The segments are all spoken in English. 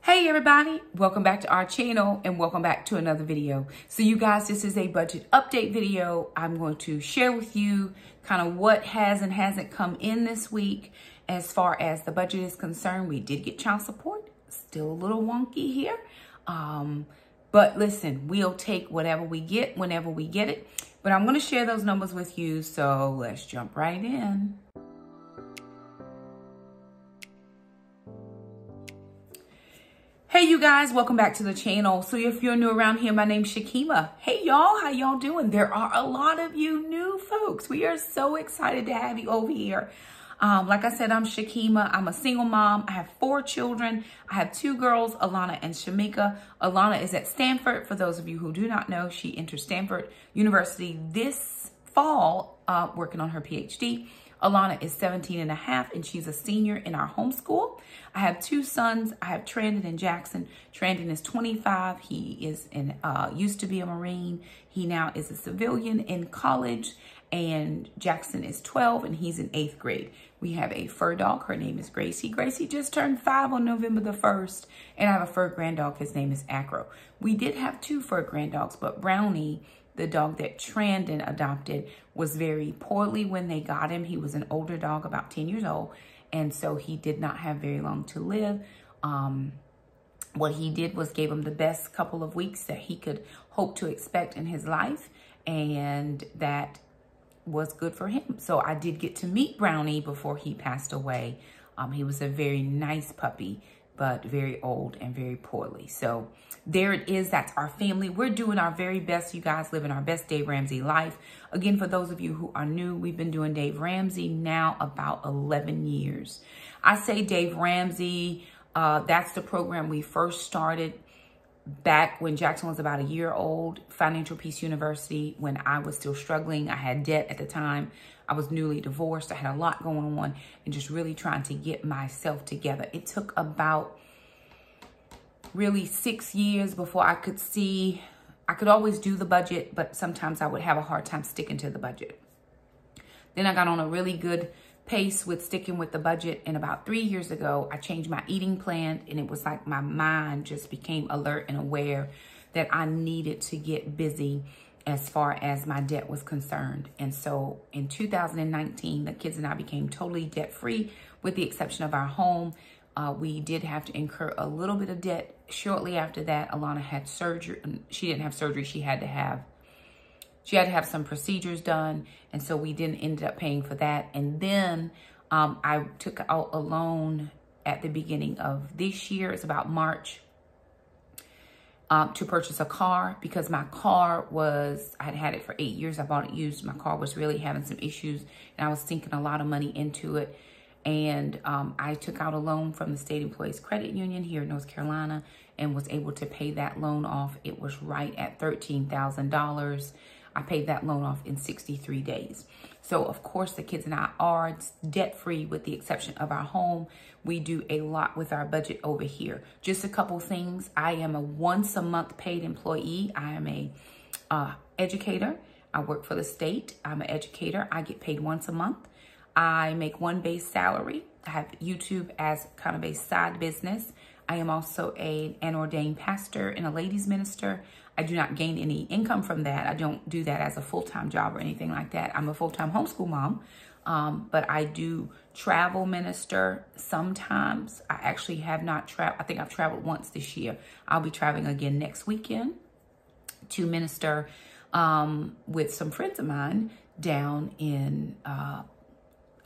Hey everybody, welcome back to our channel and welcome back to another video. So you guys, this is a budget update video. I'm going to share with you kind of what has and hasn't come in this week. As far as the budget is concerned, we did get child support, still a little wonky here. But listen, we'll take whatever we get whenever we get it. But I'm going to share those numbers with you, so let's jump right in. Hey you guys, welcome back to the channel. So if you're new around here, my name's Shakema. Hey y'all, how y'all doing? There are a lot of you new folks. We are so excited to have you over here. Like I said, I'm Shakema. I'm a single mom. I have 4 children. I have 2 girls, Alana and Shamika. Alana is at Stanford. For those of you who do not know, she entered Stanford University this fall, working on her PhD. Alana is 17 and a half, and she's a senior in our homeschool. I have 2 sons. I have Trandon and Jackson. Trandon is 25. He is used to be a Marine. He now is a civilian in college. And Jackson is 12, and he's in 8th grade. We have a fur dog. Her name is Gracie. Gracie just turned 5 on November the 1st. And I have a fur grand dog. His name is Acro. We did have 2 fur grand dogs, but Brownie, the dog that Trandon adopted, was very poorly when they got him. He was an older dog, about 10 years old, and so he did not have very long to live. What he did was gave him the best couple of weeks that he could hope to expect in his life, and that was good for him. So I did get to meet Brownie before he passed away. He was a very nice puppy, but very old and very poorly. So there it is. That's our family. We're doing our very best, you guys, living our best Dave Ramsey life. Again, for those of you who are new, we've been doing Dave Ramsey now about 11 years. I say Dave Ramsey, that's the program we first started back when Jackson was about a year old, Financial Peace University, when I was still struggling. I had debt at the time. I was newly divorced. I had a lot going on and just really trying to get myself together. It took about really 6 years before I could see, I could always do the budget, but sometimes I would have a hard time sticking to the budget. Then I got on a really good pace with sticking with the budget, and about 3 years ago, I changed my eating plan, and it was like my mind just became alert and aware that I needed to get busy as far as my debt was concerned. And so in 2019, the kids and I became totally debt-free with the exception of our home. We did have to incur a little bit of debt. Shortly after that, Alana had surgery. She didn't have surgery. She had to have some procedures done. And so we didn't end up paying for that. And then I took out a loan at the beginning of this year. It's about March. To purchase a car, because my car was, I had had it for 8 years. I bought it used. My car was really having some issues, and I was sinking a lot of money into it. And I took out a loan from the State Employees Credit Union here in North Carolina and was able to pay that loan off. It was right at $13,000. I paid that loan off in 63 days. So, of course, the kids and I are debt-free with the exception of our home. We do a lot with our budget over here. Just a couple things. I am a once-a-month paid employee. I am a educator. I work for the state. I'm an educator. I get paid once a month. I make 1 base salary. I have YouTube as kind of a side business. I am also an ordained pastor and a ladies minister. I do not gain any income from that. I don't do that as a full-time job or anything like that. I'm a full-time homeschool mom, but I do travel minister sometimes. I actually have not traveled. I think I've traveled once this year. I'll be traveling again next weekend to minister with some friends of mine down in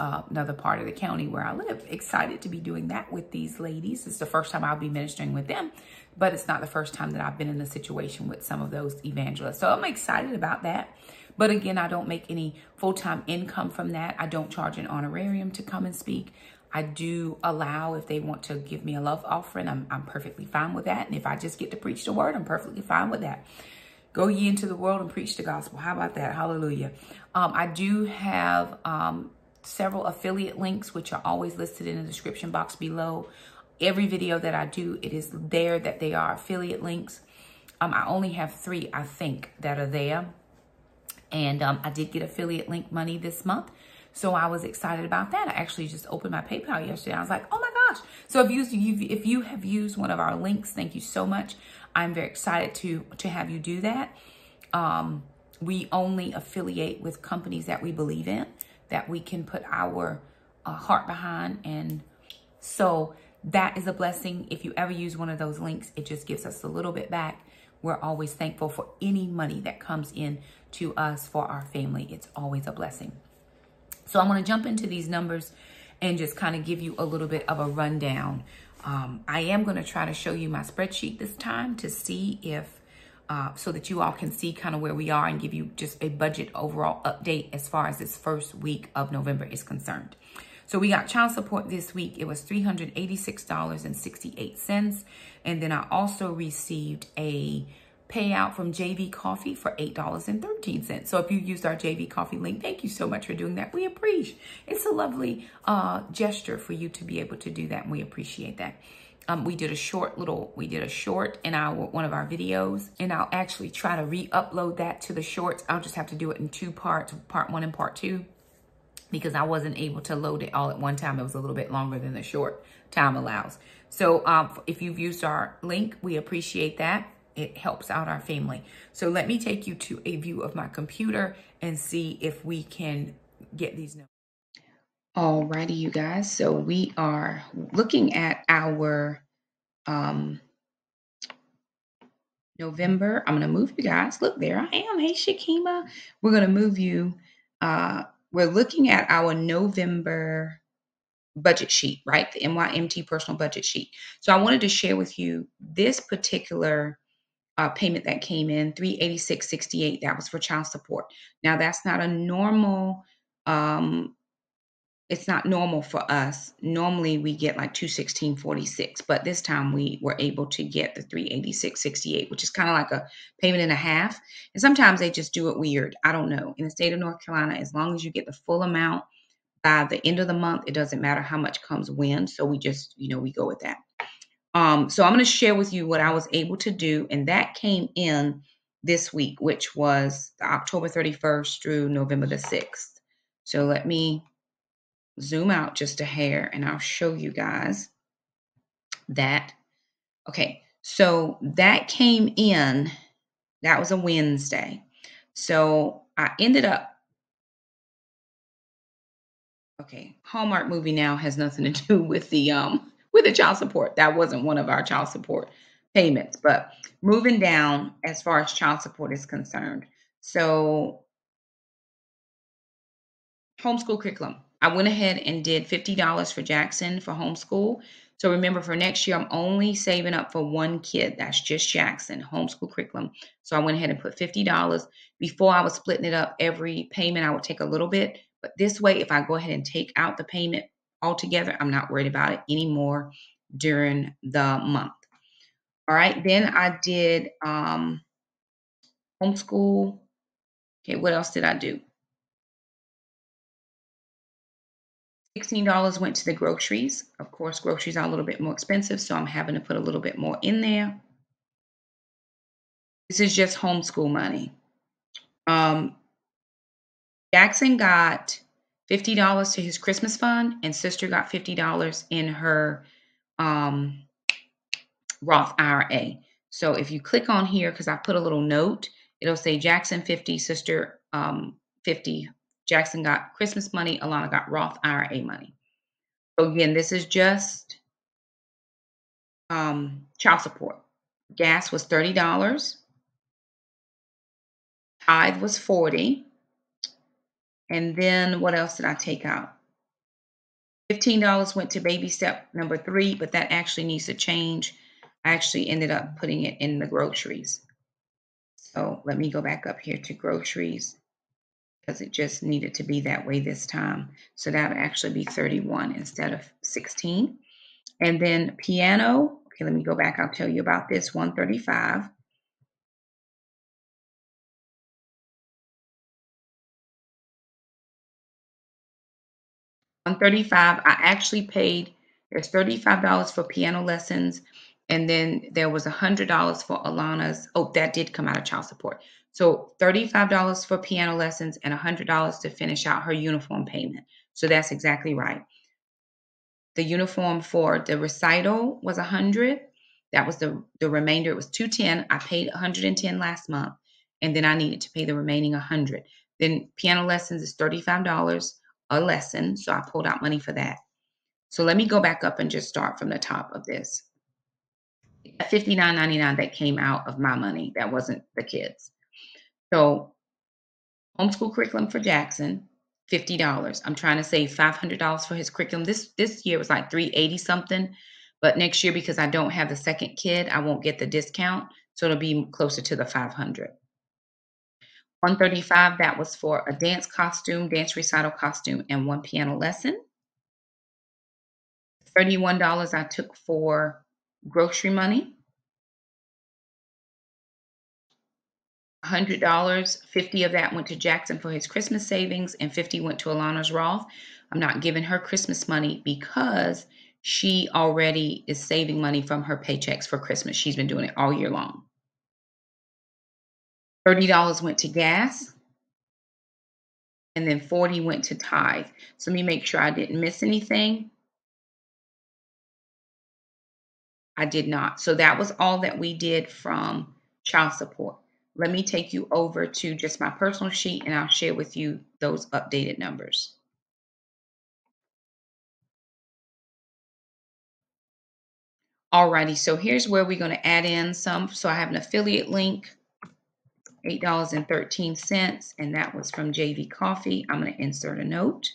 another part of the county where I live. Excited to be doing that with these ladies. It's the first time I'll be ministering with them, but it's not the first time that I've been in a situation with some of those evangelists. So I'm excited about that. But again, I don't make any full-time income from that. I don't charge an honorarium to come and speak. I do allow, if they want to give me a love offering, I'm perfectly fine with that. And if I just get to preach the word, I'm perfectly fine with that. Go ye into the world and preach the gospel. How about that? Hallelujah. I do have several affiliate links, which are always listed in the description box below. Every video that I do, it is there that they are affiliate links. I only have 3, I think, that are there. And I did get affiliate link money this month. So I was excited about that. I actually just opened my PayPal yesterday. I was like, oh my gosh. So if you have used one of our links, thank you so much. I'm very excited to have you do that. We only affiliate with companies that we believe in, that we can put our heart behind. And so that is a blessing. If you ever use one of those links, it just gives us a little bit back. We're always thankful for any money that comes in to us for our family. It's always a blessing. So I'm going to jump into these numbers and just kind of give you a little bit of a rundown. I am going to try to show you my spreadsheet this time to see if, so that you all can see kind of where we are and give you just a budget overall update as far as this first week of November is concerned. So we got child support this week. It was $386.68. And then I also received a payout from JV Coffee for $8.13. So if you used our JV Coffee link, thank you so much for doing that. We appreciate. It's a lovely gesture for you to be able to do that, and we appreciate that. We did a short in one of our videos, and I'll actually try to re-upload that to the shorts. I'll just have to do it in two parts, part 1 and part 2, because I wasn't able to load it all at one time. It was a little bit longer than the short time allows. So if you've used our link, we appreciate that. It helps out our family. So let me take you to a view of my computer and see if we can get these numbers. Alrighty, you guys. So we are looking at our November. I'm going to move you guys. Look, there I am. Hey, Shakema. We're going to move you. We're looking at our November budget sheet, right? The MYMT personal budget sheet. So I wanted to share with you this particular payment that came in, $386.68. That was for child support. Now that's not a normal, it's not normal for us. Normally we get like $216.46, but this time we were able to get the $386.68, which is kind of like a payment and a half. And sometimes they just do it weird. I don't know. In the state of North Carolina, as long as you get the full amount by the end of the month, it doesn't matter how much comes when. So we just, we go with that. So I'm going to share with you what I was able to do, and that came in this week, which was the October 31st through November the 6th. So let me zoom out just a hair, and I'll show you guys that. Okay, so that came in, that was a Wednesday. So I ended up, okay, Hallmark movie now has nothing to do with the child support. That wasn't one of our child support payments, but moving down as far as child support is concerned. So homeschool curriculum. I went ahead and did $50 for Jackson for homeschool. So remember, for next year, I'm only saving up for one kid. That's just Jackson, homeschool curriculum. So I went ahead and put $50. Before, I was splitting it up. Every payment, I would take a little bit. But this way, if I go ahead and take out the payment altogether, I'm not worried about it anymore during the month. All right. Then I did homeschool. Okay, what else did I do? $16 went to the groceries. Of course, groceries are a little bit more expensive, so I'm having to put a little bit more in there. This is just homeschool money. Jackson got $50 to his Christmas fund, and sister got $50 in her Roth IRA. So if you click on here, because I put a little note, it'll say Jackson 50, sister 50. Jackson got Christmas money, Alana got Roth IRA money. So again, this is just child support. Gas was $30. Tithe was $40. And then what else did I take out? $15 went to baby step number 3, but that actually needs to change. I actually ended up putting it in the groceries. So let me go back up here to groceries, because it just needed to be that way this time. So that would actually be 31 instead of 16. And then piano, okay, let me go back. I'll tell you about this, 135. $135, I actually paid, there's $35 for piano lessons, and then there was $100 for Alana's, oh, that did come out of child support. So $35 for piano lessons and $100 to finish out her uniform payment. So that's exactly right. The uniform for the recital was $100. That was the remainder. It was $210. I paid $110 last month, and then I needed to pay the remaining $100. Then piano lessons is $35 a lesson, so I pulled out money for that. So let me go back up and just start from the top of this. $59.99 that came out of my money. That wasn't the kids. So homeschool curriculum for Jackson, $50. I'm trying to save $500 for his curriculum. This year was like $380 something, but next year, because I don't have the second kid, I won't get the discount, so it'll be closer to the $500. $135, that was for a dance costume, dance recital costume, and one piano lesson. $31 I took for grocery money. $100, $50 of that went to Jackson for his Christmas savings, and $50 went to Alana's Roth. I'm not giving her Christmas money because she already is saving money from her paychecks for Christmas. She's been doing it all year long. $30 went to gas, and then $40 went to tithe. So let me make sure I didn't miss anything. I did not. So that was all that we did from child support. Let me take you over to just my personal sheet, and I'll share with you those updated numbers. Alrighty, so here's where we're going to add in some. So I have an affiliate link, $8.13, and that was from JV Coffee. I'm going to insert a note.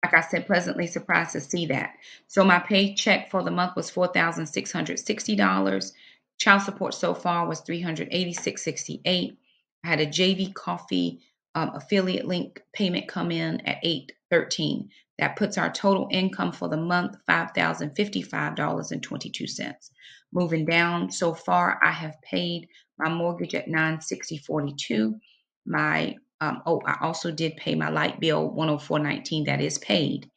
Like I said, pleasantly surprised to see that. So my paycheck for the month was $4,660. Child support so far was $386.68. I had a JV Coffee affiliate link payment come in at $8.13. That puts our total income for the month $5,055.22. Moving down, so far I have paid my mortgage at $960.42. My I also did pay my light bill, $104.19. That is paid.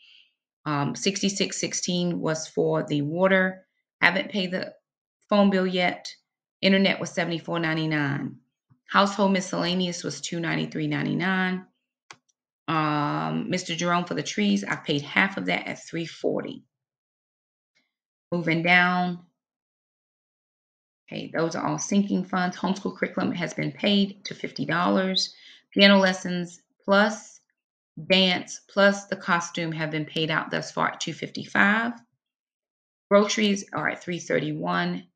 $66.16 was for the water. Haven't paid the phone bill yet. Internet was $74.99. Household miscellaneous was $293.99. Mr. Jerome for the trees, I paid half of that at $340. Moving down. Okay, those are all sinking funds. Homeschool curriculum has been paid to $50. Piano lessons plus dance plus the costume have been paid out thus far at $255. Groceries are at $331.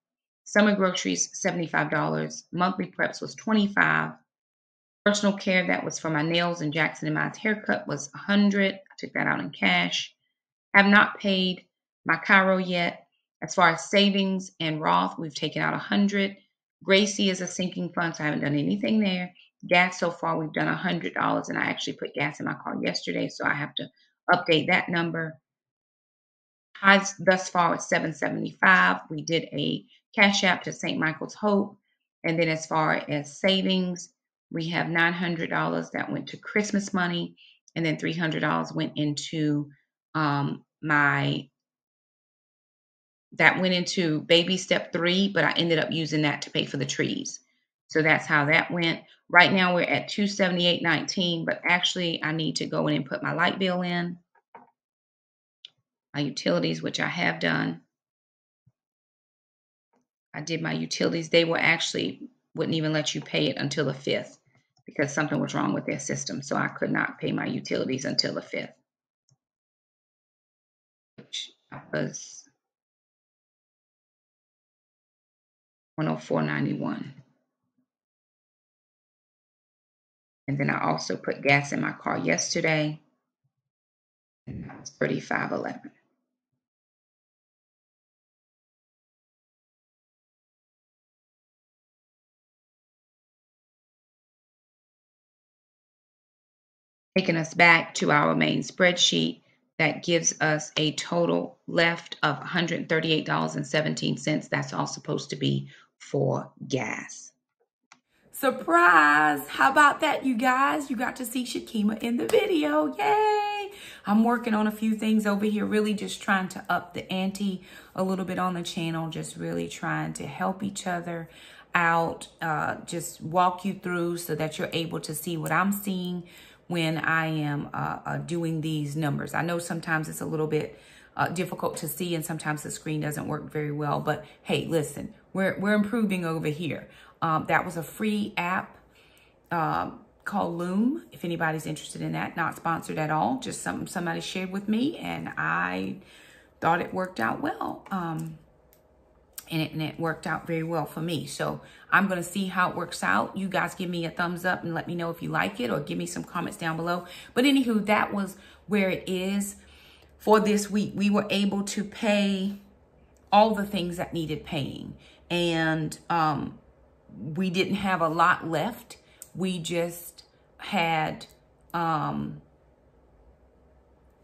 Summer groceries, $75. Monthly preps was $25. Personal care, that was for my nails and Jackson and my haircut, was $100. I took that out in cash. Have not paid my Cairo yet. As far as savings and Roth, we've taken out $100. Gracie is a sinking fund, so I haven't done anything there. Gas so far, we've done $100, and I actually put gas in my car yesterday, so I have to update that number. Tithes thus far is $775. We did a CashApp to St. Michael's Hope, and then as far as savings, we have $900 that went to Christmas money, and then $300 went into went into baby step 3, but I ended up using that to pay for the trees. So that's how that went. Right now we're at $278.19, but actually I need to go in and put my light bill in, my utilities, which I have done. I did my utilities. They wouldn't even let you pay it until the 5th because something was wrong with their system. So I could not pay my utilities until the 5th, which was $104.91. And then I also put gas in my car yesterday, and that was $35.11. Taking us back to our main spreadsheet, that gives us a total left of $138.17. That's all supposed to be for gas. Surprise! How about that, you guys? You got to see Shakema in the video. Yay! I'm working on a few things over here, really just trying to up the ante a little bit on the channel, just really trying to help each other out, just walk you through so that you're able to see what I'm seeing when I am doing these numbers. I know sometimes it's a little bit difficult to see, and sometimes the screen doesn't work very well, but hey, listen, we're improving over here. That was a free app called Loom, if anybody's interested in that. Not sponsored at all, just something somebody shared with me, and I thought it worked out well. And it worked out very well for me. So I'm going to see how it works out. You guys give me a thumbs up and let me know if you like it, or give me some comments down below. But anywho, that was where it is for this week. We were able to pay all the things that needed paying. And we didn't have a lot left. We just had,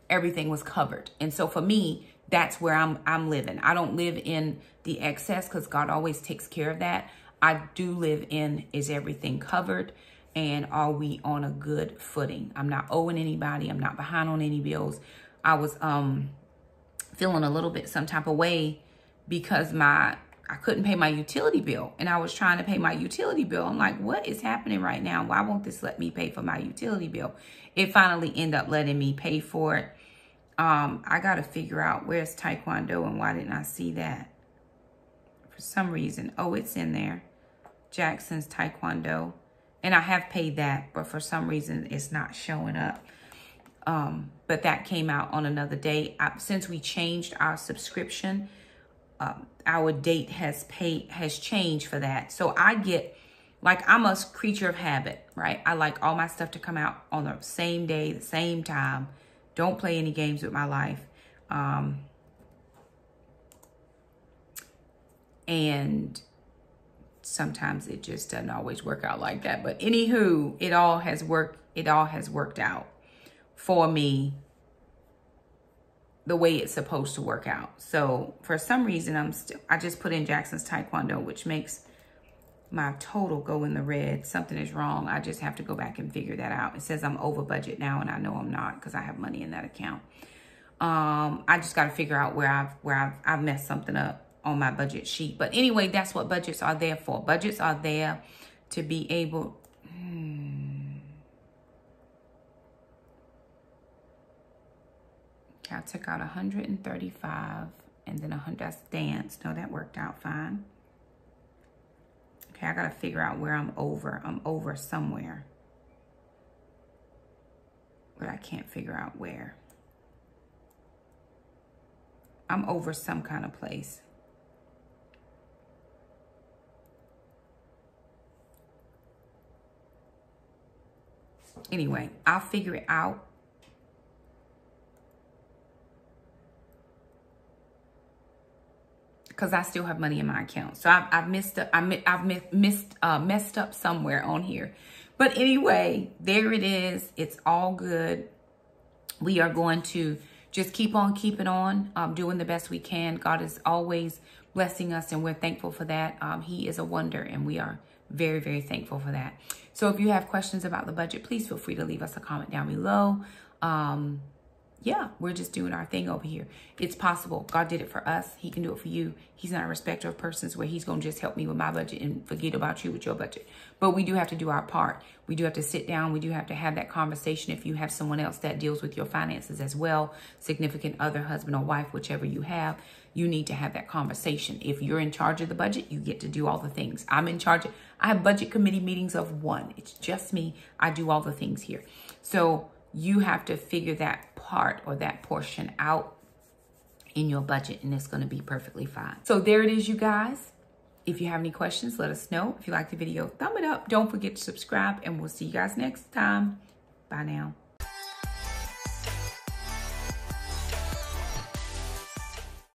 everything was covered. And so for me, that's where I'm living. I don't live in the excess, because God always takes care of that. I do live in, is everything covered, and are we on a good footing? I'm not owing anybody. I'm not behind on any bills. I was feeling a little bit some type of way because I couldn't pay my utility bill, and I was trying to pay my utility bill. I'm like, what is happening right now? Why won't this let me pay for my utility bill? It finally ended up letting me pay for it. I got to figure out where's Taekwondo and why didn't I see that? For some reason. Oh, it's in there. Jackson's Taekwondo. And I have paid that, but for some reason it's not showing up. But that came out on another day. Since we changed our subscription, our date has changed for that. So I get, like, I'm a creature of habit, right? I like all my stuff to come out on the same day, the same time. Don't play any games with my life. And sometimes it just doesn't always work out like that. But anywho, it all has worked out for me the way it's supposed to work out. So for some reason, I just put in Jackson's Taekwondo, which makes my total go in the red. Something is wrong. I just have to go back and figure that out. It says I'm over budget now, and I know I'm not, because I have money in that account. I just got to figure out where I've messed something up on my budget sheet. But anyway, that's what budgets are there for. Budgets are there to be able. Okay, I took out 135 and then 100. That's dance. No, that worked out fine. Okay, I got to figure out where I'm over. I'm over somewhere. But I can't figure out where. I'm over some kind of place. Anyway, I'll figure it out. Because I still have money in my account. So I've messed up somewhere on here. But anyway, there it is. It's all good. We are going to just keep on keeping on, doing the best we can. God is always blessing us, and we're thankful for that. He is a wonder, and we are very, very thankful for that. So if you have questions about the budget, please feel free to leave us a comment down below. Yeah, we're just doing our thing over here. It's possible. God did it for us. He can do it for you. He's not a respecter of persons where he's going to just help me with my budget and forget about you with your budget. But we do have to do our part. We do have to sit down. We do have to have that conversation. If you have someone else that deals with your finances as well, significant other, husband or wife, whichever you have, you need to have that conversation. If you're in charge of the budget, you get to do all the things. I'm in charge. I have budget committee meetings of 1. It's just me. I do all the things here. So you have to figure that part or that portion out in your budget, and it's going to be perfectly fine. So there it is, you guys. If you have any questions, let us know. If you like the video, thumb it up. Don't forget to subscribe, and we'll see you guys next time. Bye now.